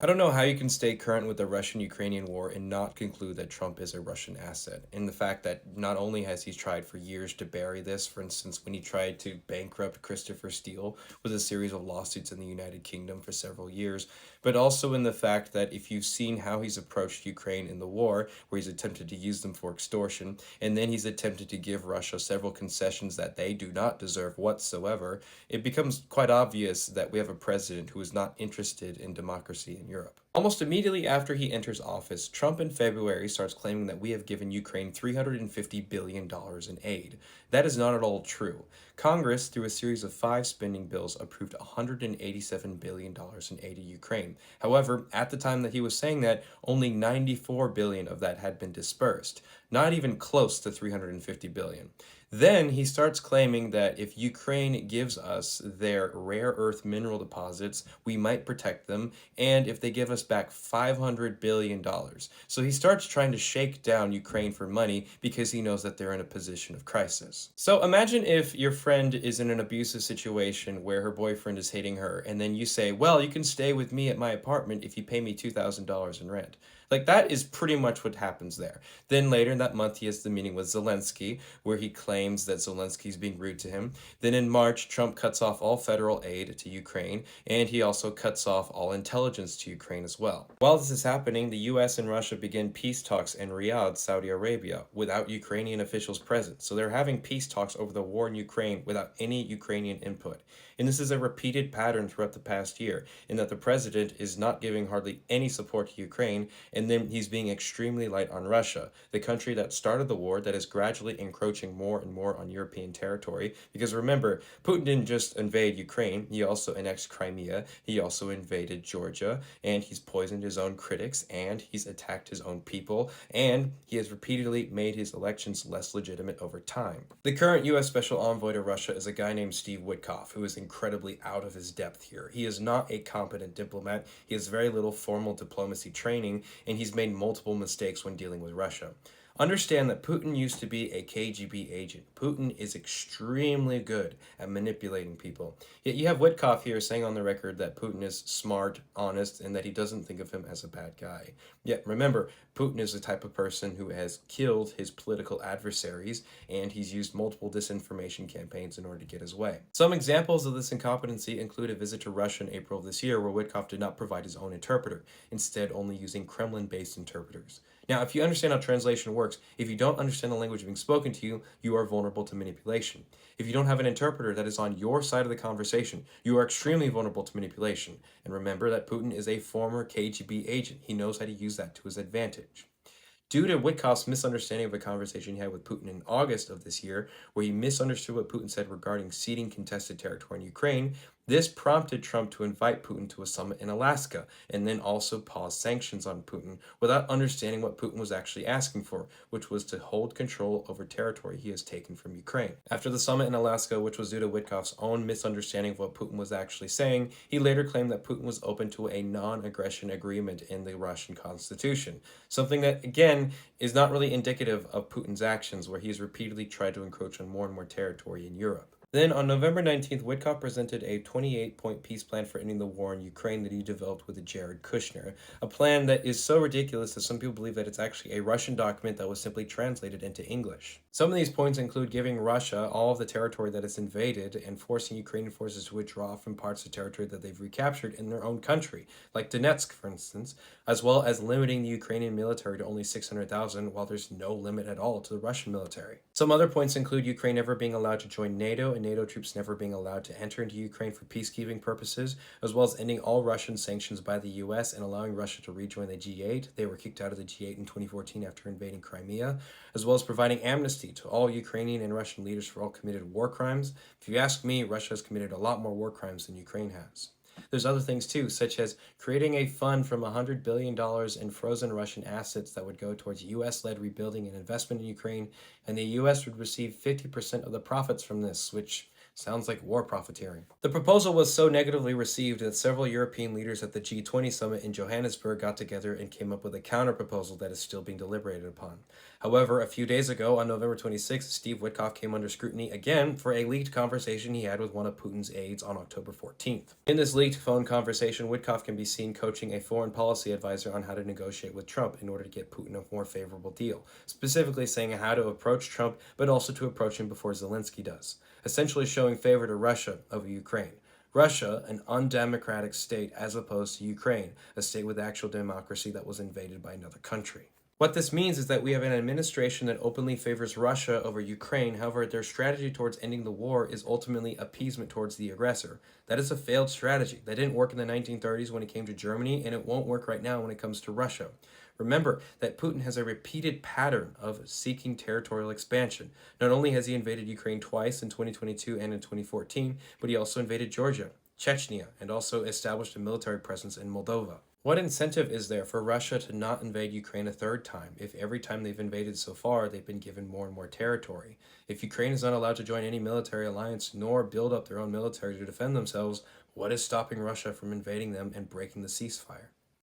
I don't know how you can stay current with the Russian-Ukrainian war and not conclude that Trump is a Russian asset. And the fact that not only has he tried for years to bury this, for instance, when he tried to bankrupt Christopher Steele with a series of lawsuits in the United Kingdom for several years, but also in the fact that if you've seen how he's approached Ukraine in the war, where he's attempted to use them for extortion, and then he's attempted to give Russia several concessions that they do not deserve whatsoever, it becomes quite obvious that we have a president who is not interested in democracy in Europe. Almost immediately after he enters office, Trump in February starts claiming that we have given Ukraine $350 billion in aid. That is not at all true. Congress, through a series of 5 spending bills, approved $187 billion in aid to Ukraine. However, at the time that he was saying that, only $94 billion of that had been dispersed, not even close to $350 billion. Then he starts claiming that if Ukraine gives us their rare earth mineral deposits, we might protect them, and if they give us back $500 billion. So he starts trying to shake down Ukraine for money because he knows that they're in a position of crisis. So imagine if your friend is in an abusive situation where her boyfriend is hitting her, and then you say, well, you can stay with me at my apartment if you pay me $2,000 in rent. Like, that is pretty much what happens there. Then later in that month, he has the meeting with Zelensky, where he claims that Zelensky is being rude to him. Then in March, Trump cuts off all federal aid to Ukraine, and he also cuts off all intelligence to Ukraine as well. While this is happening, the US and Russia begin peace talks in Riyadh, Saudi Arabia, without Ukrainian officials present. So they're having peace talks over the war in Ukraine without any Ukrainian input. And this is a repeated pattern throughout the past year, in that the president is not giving hardly any support to Ukraine, and then he's being extremely light on Russia, the country that started the war, that is gradually encroaching more and more on European territory. Because remember, Putin didn't just invade Ukraine, he also annexed Crimea, he also invaded Georgia, and he's poisoned his own critics, and he's attacked his own people, and he has repeatedly made his elections less legitimate over time. The current U.S. Special Envoy to Russia is a guy named Steve Witkoff, who is incredibly out of his depth here. He is not a competent diplomat, he has very little formal diplomacy training, and he's made multiple mistakes when dealing with Russia. Understand that Putin used to be a KGB agent. Putin is extremely good at manipulating people. Yet you have Witkoff here saying on the record that Putin is smart, honest, and that he doesn't think of him as a bad guy. Yet remember, Putin is the type of person who has killed his political adversaries, and he's used multiple disinformation campaigns in order to get his way. Some examples of this incompetency include a visit to Russia in April of this year, where Witkoff did not provide his own interpreter, instead only using Kremlin-based interpreters. Now, if you understand how translation works, if you don't understand the language being spoken to you, you are vulnerable to manipulation. If you don't have an interpreter that is on your side of the conversation, you are extremely vulnerable to manipulation. And remember that Putin is a former KGB agent. He knows how to use that to his advantage. Due to Witkoff's misunderstanding of a conversation he had with Putin in August of this year, where he misunderstood what Putin said regarding ceding contested territory in Ukraine, this prompted Trump to invite Putin to a summit in Alaska, and then also pause sanctions on Putin without understanding what Putin was actually asking for, which was to hold control over territory he has taken from Ukraine. After the summit in Alaska, which was due to Witkoff's own misunderstanding of what Putin was actually saying, he later claimed that Putin was open to a non-aggression agreement in the Russian constitution, something that, again, is not really indicative of Putin's actions, where he has repeatedly tried to encroach on more and more territory in Europe. Then, on November 19th, Witkoff presented a 28-point peace plan for ending the war in Ukraine that he developed with Jared Kushner, a plan that is so ridiculous that some people believe that it's actually a Russian document that was simply translated into English. Some of these points include giving Russia all of the territory that it's invaded and forcing Ukrainian forces to withdraw from parts of territory that they've recaptured in their own country, like Donetsk, for instance, as well as limiting the Ukrainian military to only 600,000, while there's no limit at all to the Russian military. Some other points include Ukraine never being allowed to join NATO, and NATO troops never being allowed to enter into Ukraine for peacekeeping purposes, as well as ending all Russian sanctions by the US and allowing Russia to rejoin the G8. They were kicked out of the G8 in 2014 after invading Crimea, as well as providing amnesty to all Ukrainian and Russian leaders for all committed war crimes. If you ask me, Russia has committed a lot more war crimes than Ukraine has. There's other things too, such as creating a fund from $100 billion in frozen Russian assets that would go towards US-led rebuilding and investment in Ukraine, and the US would receive 50% of the profits from this, which Sounds like war profiteering. The proposal was so negatively received that several European leaders at the G20 summit in Johannesburg got together and came up with a counter-proposal that is still being deliberated upon. However, a few days ago, on November 26th, Steve Witkoff came under scrutiny again for a leaked conversation he had with one of Putin's aides on October 14th. In this leaked phone conversation, Witkoff can be seen coaching a foreign policy advisor on how to negotiate with Trump in order to get Putin a more favorable deal, specifically saying how to approach Trump, but also to approach him before Zelensky does, essentially showing favor to Russia over Ukraine. Russia, an undemocratic state, as opposed to Ukraine, a state with actual democracy that was invaded by another country. What this means is that we have an administration that openly favors Russia over Ukraine. However, their strategy towards ending the war is ultimately appeasement towards the aggressor. That is a failed strategy. That didn't work in the 1930s when it came to Germany, and it won't work right now when it comes to Russia. Remember that Putin has a repeated pattern of seeking territorial expansion. Not only has he invaded Ukraine twice in 2022 and in 2014, but he also invaded Georgia, Chechnya, and also established a military presence in Moldova. What incentive is there for Russia to not invade Ukraine a third time if every time they've invaded so far they've been given more and more territory? If Ukraine is not allowed to join any military alliance nor build up their own military to defend themselves, what is stopping Russia from invading them and breaking the ceasefire?